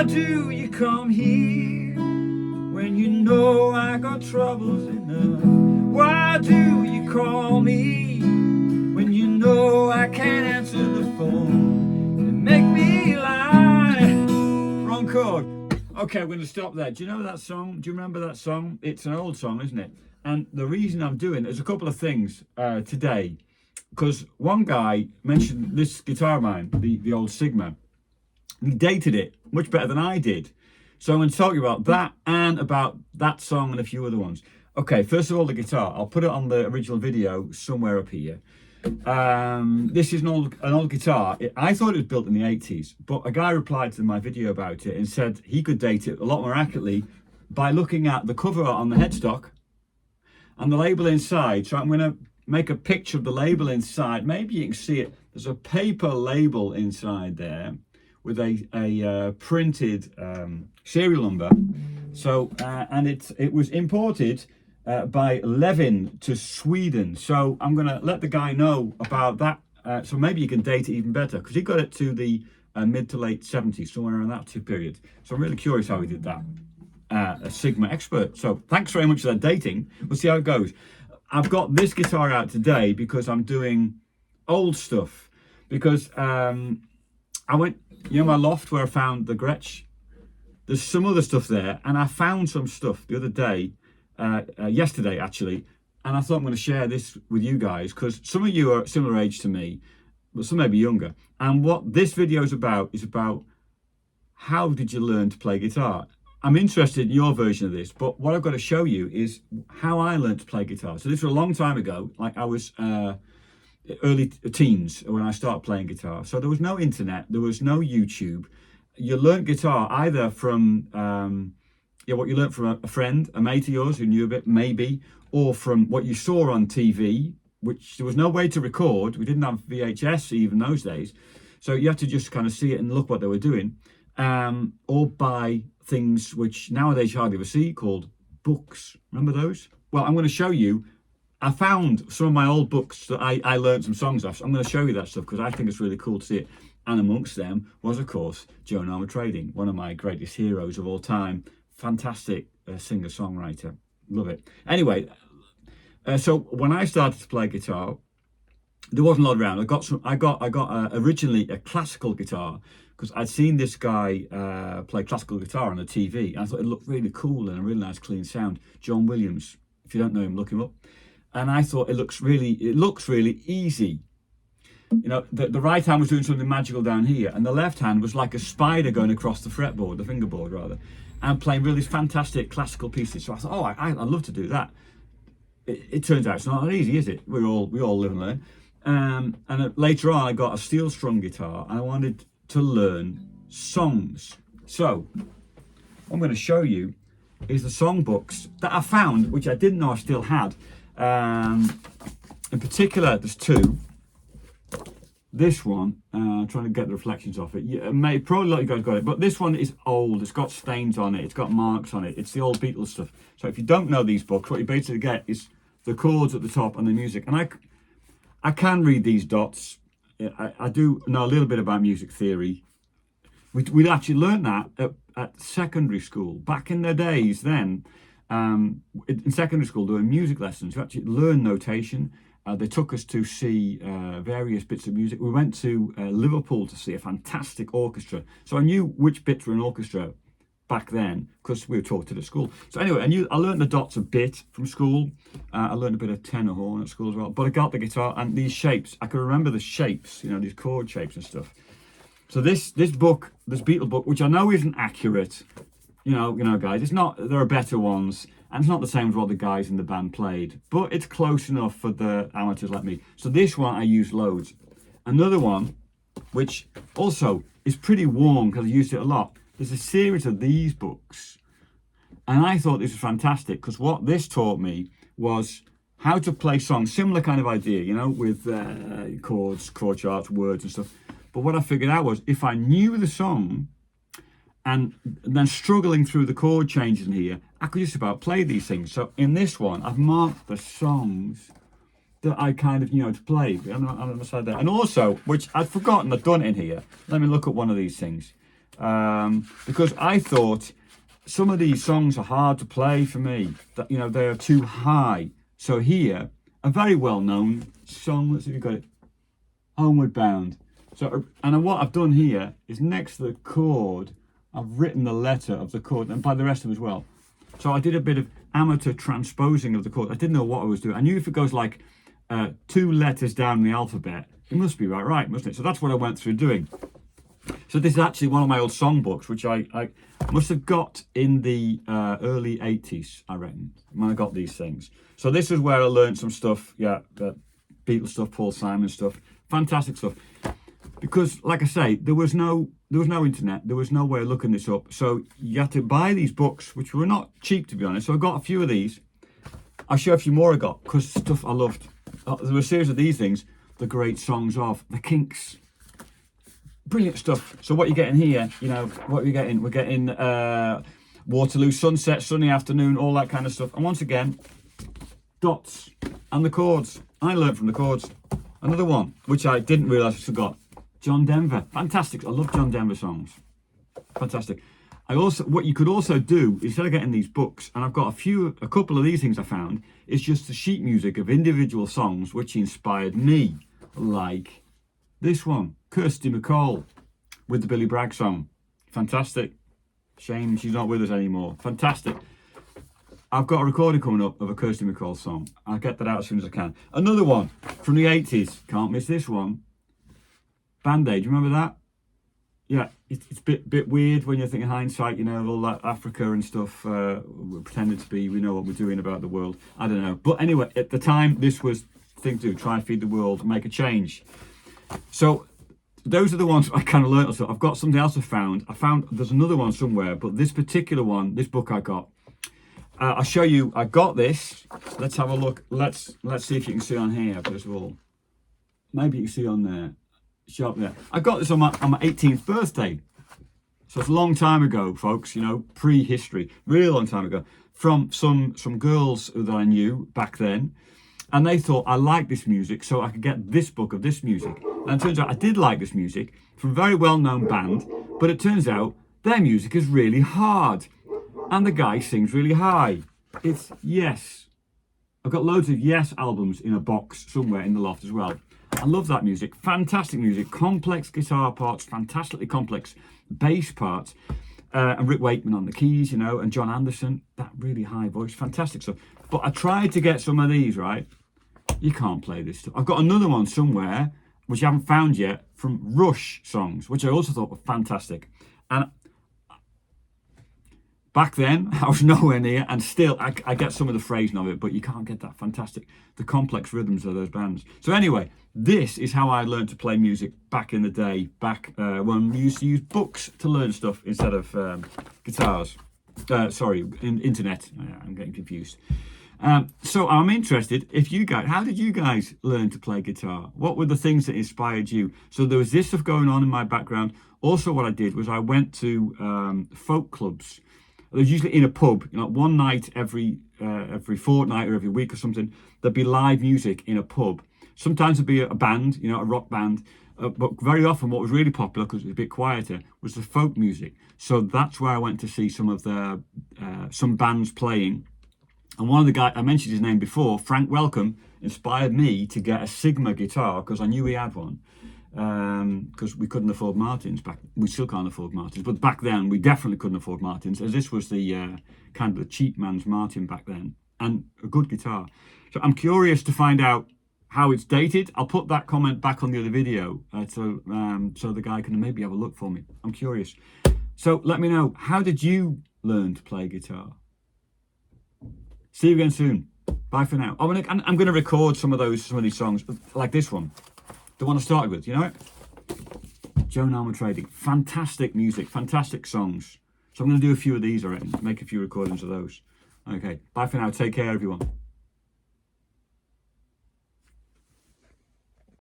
Why do you come here when you know I got troubles enough? Why do you call me when you know I can't answer the phone and make me lie? Wrong chord. Okay, we're going to stop there. Do you know that song? Do you remember that song? It's an old song, isn't it? And the reason I'm doing there's a couple of things today, because one guy mentioned this guitar of mine, the old Sigma. He dated it much better than I did. So I'm going to talk to you about that and about that song and a few other ones. Okay, first of all, the guitar. I'll put it on the original video somewhere up here. This is an old guitar. I thought it was built in the 80s, but a guy replied to my video about it and said he could date it a lot more accurately by looking at the cover on the headstock and the label inside. So I'm going to make a picture of the label inside. Maybe you can see it. There's a paper label inside there with a printed serial number. So and it was imported by Levin to Sweden. So I'm going to let the guy know about that. So maybe you can date it even better, because he got it to the mid to late 70s, somewhere around that period. So I'm really curious how he did that. A Sigma expert. So thanks very much for that dating. We'll see how it goes. I've got this guitar out today because I'm doing old stuff. Because I went, you know, my loft where I found the Gretsch. There's some other stuff there, and I found some stuff the other day, yesterday actually, and I thought I'm going to share this with you guys, because some of you are similar age to me, but some may be younger. And what this video is about how did you learn to play guitar? I'm interested in your version of this, but what I've got to show you is how I learned to play guitar. So this was a long time ago, like I was early teens when I started playing guitar. So there was no internet, there was no YouTube. You learned guitar either from what you learned from a friend, a mate of yours who knew a bit, maybe, or from what you saw on TV, which there was no way to record. We didn't have VHS even those days. So you have to just kind of see it and look what they were doing. Or buy things which nowadays you hardly ever see, called books. Remember those? Well, I'm going to show you. I found some of my old books that I learned some songs off. So I'm going to show you that stuff because I think it's really cool to see it. And amongst them was, of course, Joan Armatrading, one of my greatest heroes of all time. Fantastic singer-songwriter. Love it. Anyway, so when I started to play guitar, there wasn't a lot around. I got originally a classical guitar because I'd seen this guy play classical guitar on the TV, and I thought it looked really cool and a really nice, clean sound. John Williams. If you don't know him, look him up. And I thought it looks really easy. You know, the right hand was doing something magical down here, and the left hand was like a spider going across the fretboard, the fingerboard rather, and playing really fantastic classical pieces. So I thought, oh, I'd love to do that. It turns out it's not that easy, is it? We all live and learn. And later on, I got a steel strum guitar, and I wanted to learn songs. So what I'm going to show you is the songbooks that I found, which I didn't know I still had. In particular, there's two. This one, trying to get the reflections off it. Probably a lot of you guys got it, but this one is old. It's got stains on it. It's got marks on it. It's the old Beatles stuff. So if you don't know these books, what you basically get is the chords at the top and the music. And I can read these dots. I do know a little bit about music theory. We'd actually learned that at secondary school. Back in the days then, in secondary school, there were music lessons. You actually learn notation. They took us to see various bits of music. We went to Liverpool to see a fantastic orchestra. So I knew which bits were an orchestra back then because we were taught at school. So anyway, I learned the dots a bit from school. I learned a bit of tenor horn at school as well. But I got the guitar and these shapes. I can remember the shapes, you know, these chord shapes and stuff. So this book, this Beatle book, which I know isn't accurate, you know, guys, it's not. There are better ones, and it's not the same as what the guys in the band played, but it's close enough for the amateurs like me. So this one I use loads. Another one, which also is pretty worn because I used it a lot. There's a series of these books, and I thought this was fantastic because what this taught me was how to play songs. Similar kind of idea, you know, with chords, chord charts, words and stuff. But what I figured out was if I knew the song and then struggling through the chord changes in here, I could just about play these things. So in this one, I've marked the songs that I kind of knew how to play on the side there. And also, which I'd forgotten, I'd done it in here. Let me look at one of these things. because I thought some of these songs are hard to play for me. That, you know, they're too high. So here, a very well-known song. Let's see if you got it. Homeward Bound. So, and what I've done here is next to the chord, I've written the letter of the chord, and by the rest of them as well. So I did a bit of amateur transposing of the chord. I didn't know what I was doing. I knew if it goes like 2 letters down the alphabet, it must be right, mustn't it? So that's what I went through doing. So this is actually one of my old songbooks, which I must have got in the early 80s, I reckon, when I got these things. So this is where I learned some stuff, Beatles stuff, Paul Simon stuff, fantastic stuff. Because, like I say, there was no internet, there was no way of looking this up. So you had to buy these books, which were not cheap, to be honest. So I got a few of these. I'll show you a few more I got, because stuff I loved. There were a series of these things, the great songs of the Kinks. Brilliant stuff. So what you're getting here, you know, what are we getting? We're getting Waterloo, Sunset, Sunny Afternoon, all that kind of stuff. And once again, dots and the chords. I learned from the chords. Another one, which I didn't realise I forgot. John Denver. Fantastic. I love John Denver songs. Fantastic. What you could also do, instead of getting these books, and I've got a couple of these things I found, is just the sheet music of individual songs which inspired me. Like this one, Kirsty MacColl, with the Billy Bragg song. Fantastic. Shame she's not with us anymore. Fantastic. I've got a recording coming up of a Kirsty MacColl song. I'll get that out as soon as I can. Another one from the 80s. Can't miss this one. Band-Aid, do you remember that? Yeah, it's a bit weird when you're thinking hindsight, you know, all that Africa and stuff, we're pretending to be, we know what we're doing about the world. I don't know. But anyway, at the time, this was the thing to do, try and feed the world, make a change. So those are the ones I kind of learned. So I've got something else I found. There's another one somewhere, but this particular one, this book I got, I'll show you. I got this. Let's have a look. Let's see if you can see on here, first of all. Maybe you can see on there. Show up there. I got this on my 18th birthday. So it's a long time ago, folks, you know, pre-history. Really long time ago. From some girls that I knew back then. And they thought I liked this music, so I could get this book of this music. And it turns out I did like this music from a very well-known band, but it turns out their music is really hard. And the guy sings really high. It's Yes. I've got loads of Yes albums in a box somewhere in the loft as well. I love that music. Fantastic music. Complex guitar parts, fantastically complex bass parts. And Rick Wakeman on the keys, you know, and John Anderson, that really high voice. Fantastic stuff. But I tried to get some of these, right? You can't play this stuff. I've got another one somewhere, which I haven't found yet, from Rush songs, which I also thought were fantastic. And back then, I was nowhere near, and still, I get some of the phrasing of it, but you can't get that fantastic, the complex rhythms of those bands. So anyway, this is how I learned to play music back in the day, when we used to use books to learn stuff instead of guitars. Internet. I'm getting confused. So I'm interested, how did you guys learn to play guitar? What were the things that inspired you? So there was this stuff going on in my background. Also what I did was I went to folk clubs. It was usually in a pub, you know, one night every fortnight or every week or something, there'd be live music in a pub. Sometimes it'd be a band, you know, a rock band, but very often what was really popular, because it was a bit quieter, was the folk music. So that's where I went to see some bands playing. And one of the guys, I mentioned his name before, Frank Welcome, inspired me to get a Sigma guitar, because I knew he had one. Because we couldn't afford Martins we still can't afford Martins, but back then we definitely couldn't afford Martins, as this was the kind of the cheap man's Martin back then, and a good guitar. So I'm curious to find out how it's dated. I'll put that comment back on the other video, so the guy can maybe have a look for me. I'm curious. So let me know, how did you learn to play guitar? See you again soon. Bye for now. I'm going to record some of these songs, like this one. The one I started with, you know it? Joan Alma Trading. Fantastic music, fantastic songs. So I'm going to do a few of these, I reckon. Make a few recordings of those. Okay, bye for now. Take care, everyone.